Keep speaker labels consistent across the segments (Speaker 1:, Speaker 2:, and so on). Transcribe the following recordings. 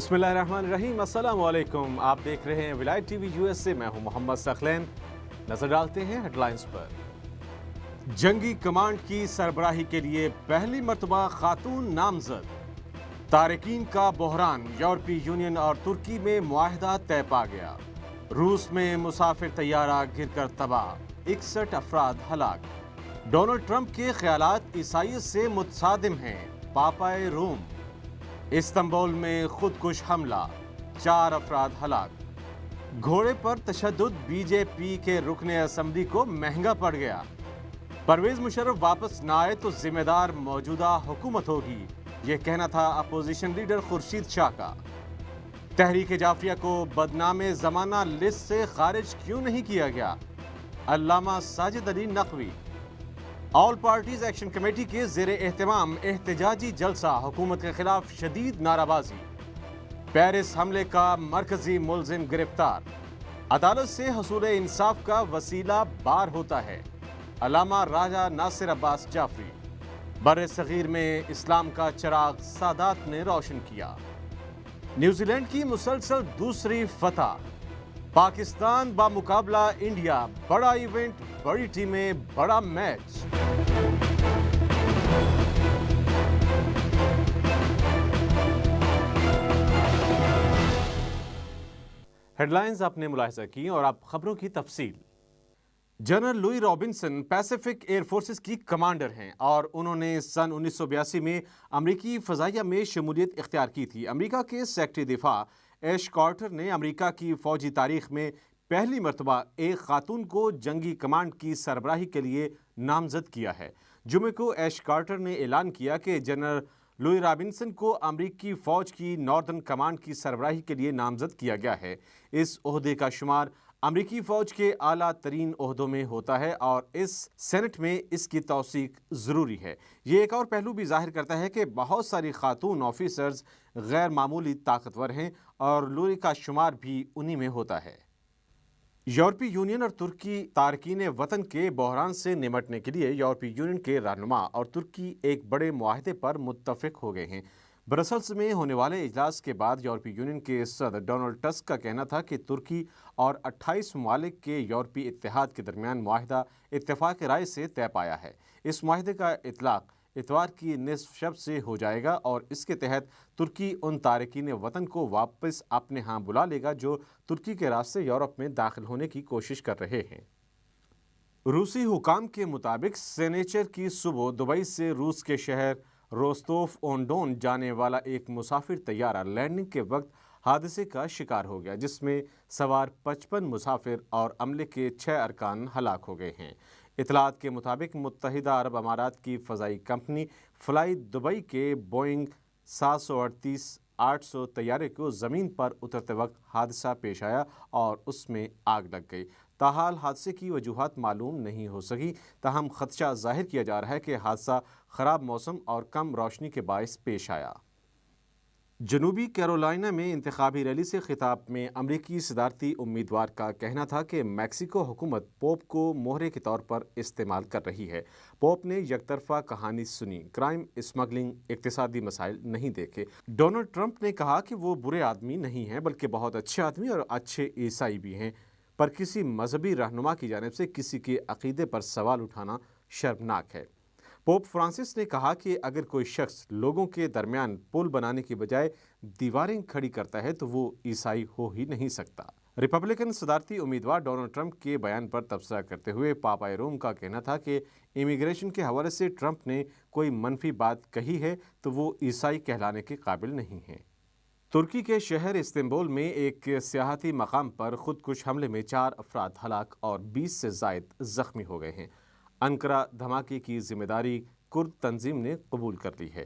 Speaker 1: بسم اللہ الرحمن الرحیم، السلام علیکم۔ آپ دیکھ رہے ہیں ولایت ٹی وی USA، میں ہوں محمد ثقلین۔ نظر ڈالتے ہیں ہیڈ لائنز پر۔ جنگی کمانڈ کی سربراہی کے لیے پہلی مرتبہ خاتون نامزد۔ تارکین کا بحران، یورپی یونین اور ترکی میں معاہدہ طے پا گیا۔ روس میں مسافر طیارہ گر کر تباہ، 61 افراد ہلاک۔ ڈونلڈ ٹرمپ کے خیالات عیسائیت سے متصادم ہیں، پاپائے روم۔ استنبول میں خودکش حملہ، 4 افراد ہلاک۔ گھوڑے پر تشدد بی جے پی کے رکن اسمبلی کو مہنگا پڑ گیا۔ پرویز مشرف واپس نہ آئے تو ذمہ دار موجودہ حکومت ہوگی، یہ کہنا تھا اپوزیشن لیڈر خورشید شاہ کا۔ تحریک جعفریہ کو بدنام زمانہ لسٹ سے خارج کیوں نہیں کیا گیا؟ Allama Sajid Ali Naqvi. All parties action committee کے زیر اہتمام احتجاجی جلسہ، حکومت کے خلاف شدید نعرہ بازی۔ پیرس حملے کا مرکزی ملزم گرفتار۔ عدالت سے حصول انصاف کا وسیلہ بار ہوتا ہے، علامہ راجہ ناصر عباس جعفری۔ بر صغیر میں اسلام کا چراغ سادات نے روشن کیا۔ نیوزی لینڈ کی مسلسل دوسری فتح۔ پاکستان بمقابلہ انڈیا، بڑا ایونٹ، بڑی ٹیمیں، بڑا میچ۔ ہیڈ لائنز آپ نے ملاحظہ کی اور اب خبروں کی تفصیل۔ جنرل لوئی رابنسن پیسیفک ایئر فورسز کی کمانڈر ہیں اور انہوں نے سن 1982 میں امریکی فضائیہ میں شمولیت اختیار کی تھی۔ امریکہ کے سیکرٹری دفاع ایش کارٹر نے امریکہ کی فوجی تاریخ میں پہلی مرتبہ ایک خاتون کو جنگی کمانڈ کی سربراہی کے لیے نامزد کیا ہے۔ جمعے کو ایش کارٹر نے اعلان کیا کہ جنرل لوئی رابنسن کو امریکی فوج کی ناردرن کمانڈ کی سربراہی کے لیے نامزد کیا گیا ہے۔ اس عہدے کا شمار امریکی فوج کے اعلیٰ ترین عہدوں میں ہوتا ہے اور اس سینٹ میں اس کی توثیق ضروری ہے۔ یہ ایک اور پہلو بھی ظاہر کرتا ہے کہ بہت ساری خاتون آفیسرز غیر معمولی طاقتور ہیں اور لوئی کا شمار بھی انہی میں ہوتا ہے۔ یورپی یونین اور ترکی تارکین وطن کے بحران سے نمٹنے کے لیے یورپی یونین کے رہنما اور ترکی ایک بڑے معاہدے پر متفق ہو گئے ہیں۔ برسلز میں ہونے والے اجلاس کے بعد یورپی یونین کے صدر ڈونلڈ ٹسک کا کہنا تھا کہ ترکی اور 28 ممالک کے یورپی اتحاد کے درمیان معاہدہ اتفاق رائے سے طے پایا ہے۔ اس معاہدے کا اطلاق اتوار کی نصف شب سے ہو جائے گا اور اس کے تحت ترکی ان تارکین وطن کو واپس اپنے ہاں بلا لے گا جو ترکی کے راستے یورپ میں داخل ہونے کی کوشش کر رہے ہیں۔ روسی حکام کے مطابق سنیچر کی صبح دبئی سے روس کے شہر روستوف اون ڈون جانے والا ایک مسافر طیارہ لینڈنگ کے وقت حادثے کا شکار ہو گیا، جس میں سوار 55 مسافر اور عملے کے 6 ارکان ہلاک ہو گئے ہیں۔ اطلاعات کے مطابق متحدہ عرب امارات کی فضائی کمپنی فلائی دبئی کے بوئنگ 738-800 طیارے کو زمین پر اترتے وقت حادثہ پیش آیا اور اس میں آگ لگ گئی۔ تاحال حادثے کی وجوہات معلوم نہیں ہو سکی، تاہم خدشہ ظاہر کیا جا رہا ہے کہ حادثہ خراب موسم اور کم روشنی کے باعث پیش آیا۔ جنوبی کیرولائنا میں انتخابی ریلی سے خطاب میں امریکی صدارتی امیدوار کا کہنا تھا کہ میکسیکو حکومت پوپ کو مہرے کے طور پر استعمال کر رہی ہے۔ پوپ نے یک طرفہ کہانی سنی، کرائم، اسمگلنگ، اقتصادی مسائل نہیں دیکھے۔ ڈونلڈ ٹرمپ نے کہا کہ وہ برے آدمی نہیں ہیں بلکہ بہت اچھے آدمی اور اچھے عیسائی بھی ہیں، پر کسی مذہبی رہنما کی جانب سے کسی کے عقیدے پر سوال اٹھانا شرمناک ہے۔ پوپ فرانسس نے کہا کہ اگر کوئی شخص لوگوں کے درمیان پل بنانے کی بجائے دیواریں کھڑی کرتا ہے تو وہ عیسائی ہو ہی نہیں سکتا۔ ریپبلکن صدارتی امیدوار ڈونلڈ ٹرمپ کے بیان پر تبصرہ کرتے ہوئے پاپائے روم کا کہنا تھا کہ امیگریشن کے حوالے سے ٹرمپ نے کوئی منفی بات کہی ہے تو وہ عیسائی کہلانے کے قابل نہیں ہیں۔ ترکی کے شہر استنبول میں ایک سیاحتی مقام پر خودکش حملے میں 4 افراد ہلاک اور 20 سے زائد زخمی ہو گئے ہیں۔ انقرہ دھماکے کی ذمہ داری کرد تنظیم نے قبول کر لی ہے۔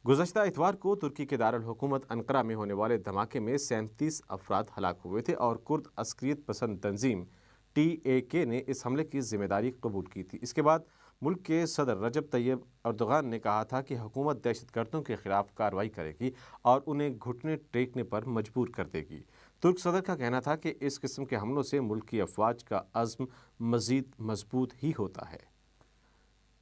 Speaker 1: گزشتہ اتوار کو ترکی کے دارالحکومت انقرہ میں ہونے والے دھماکے میں 37 افراد ہلاک ہوئے تھے اور کرد عسکریت پسند تنظیم TAK نے اس حملے کی ذمہ داری قبول کی تھی۔ اس کے بعد ملک کے صدر رجب طیب اردوغان نے کہا تھا کہ حکومت دہشت گردوں کے خلاف کارروائی کرے گی اور انہیں گھٹنے ٹیکنے پر مجبور کر دے گی۔ ترک صدر کا کہنا تھا کہ اس قسم کے حملوں سے ملک کی افواج کا عزم مزید مضبوط ہی ہوتا ہے۔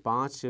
Speaker 1: 5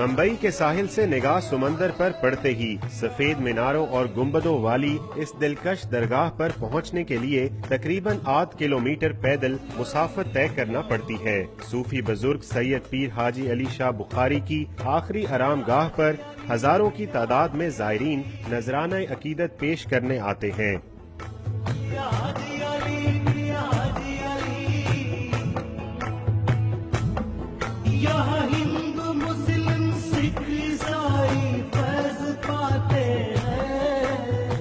Speaker 2: ممبئی کے ساحل سے نگاہ سمندر پر پڑتے ہی سفید میناروں اور گنبدوں والی اس دلکش درگاہ پر پہنچنے کے لیے تقریباً 8 کلومیٹر پیدل مسافت طے کرنا پڑتی ہے۔ صوفی بزرگ سید پیر حاجی علی شاہ بخاری کی آخری آرام گاہ پر ہزاروں کی تعداد میں زائرین نذرانہ عقیدت پیش کرنے آتے ہیں۔
Speaker 3: یہاں ہندو مسلم سکھ عیسائی فیض پاتے ہیں۔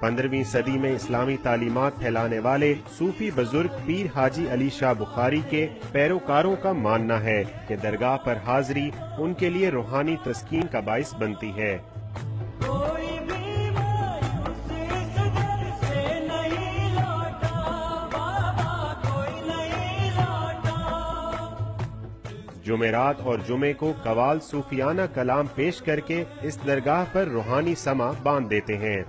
Speaker 2: 15ویں صدی میں اسلامی تعلیمات پھیلانے والے صوفی بزرگ پیر حاجی علی شاہ بخاری کے پیروکاروں کا ماننا ہے کہ درگاہ پر حاضری ان کے لیے روحانی تسکین کا باعث بنتی ہے۔
Speaker 3: کوئی بھی مایوس صدر سے نہیں لوٹا بابا، کوئی نہیں لوٹا۔
Speaker 2: جمعرات اور جمعے کو قوال صوفیانہ کلام پیش کر کے اس درگاہ پر روحانی سما باندھ دیتے ہیں۔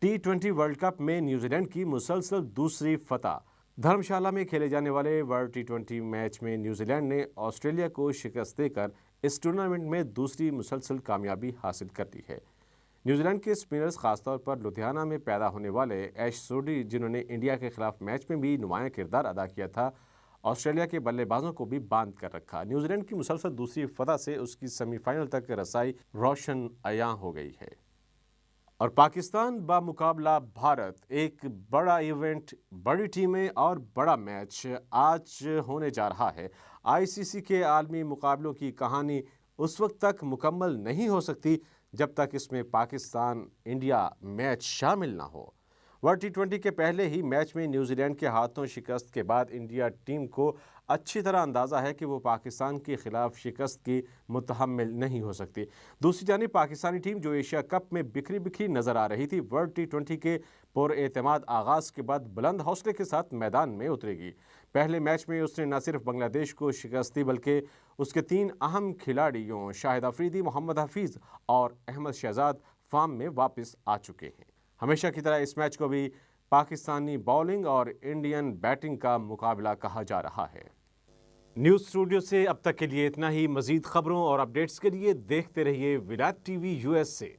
Speaker 1: T20 ورلڈ کپ میں نیوزی لینڈ کی مسلسل دوسری فتح۔ دھرمشالہ میں کھیلے جانے والے ورلڈ T20 میچ میں نیوزی لینڈ نے آسٹریلیا کو شکست دے کر اس ٹورنامنٹ میں دوسری مسلسل کامیابی حاصل کر لی ہے۔ نیوزی لینڈ کے اسپنرز خاص طور پر لدھیانہ میں پیدا ہونے والے ایش سوڈی، جنہوں نے انڈیا کے خلاف میچ میں بھی نمایاں کردار ادا کیا تھا، آسٹریلیا کے بلے بازوں کو بھی باندھ کر رکھا۔ نیوزی لینڈ کی مسلسل دوسری فتح سے اس کی سیمی فائنل تک رسائی روشن عیاں ہو گئی ہے۔ اور پاکستان بمقابلہ بھارت، ایک بڑا ایونٹ، بڑی ٹیمیں اور بڑا میچ آج ہونے جا رہا ہے۔ ICC کے عالمی مقابلوں کی کہانی اس وقت تک مکمل نہیں ہو سکتی جب تک اس میں پاکستان انڈیا میچ شامل نہ ہو۔ ورلڈ T20 کے پہلے ہی میچ میں نیوزی لینڈ کے ہاتھوں شکست کے بعد انڈیا ٹیم کو اچھی طرح اندازہ ہے کہ وہ پاکستان کے خلاف شکست کی متحمل نہیں ہو سکتی۔ دوسری جانب پاکستانی ٹیم جو ایشیا کپ میں بکھری بکھری نظر آ رہی تھی، ورلڈ T20 کے پر اعتماد آغاز کے بعد بلند حوصلے کے ساتھ میدان میں اترے گی۔ پہلے میچ میں اس نے نہ صرف بنگلہ دیش کو شکست دی بلکہ اس کے 3 اہم کھلاڑیوں شاہد افریدی، محمد حفیظ اور احمد شہزاد فارم میں واپس آ چکے ہیں۔ ہمیشہ کی طرح اس میچ کو بھی پاکستانی بولنگ اور انڈین بیٹنگ کا مقابلہ کہا جا رہا ہے۔ نیوز اسٹوڈیو سے اب تک کے لیے اتنا ہی۔ مزید خبروں اور اپڈیٹس کے لیے دیکھتے رہیے ولایت ٹی وی USA۔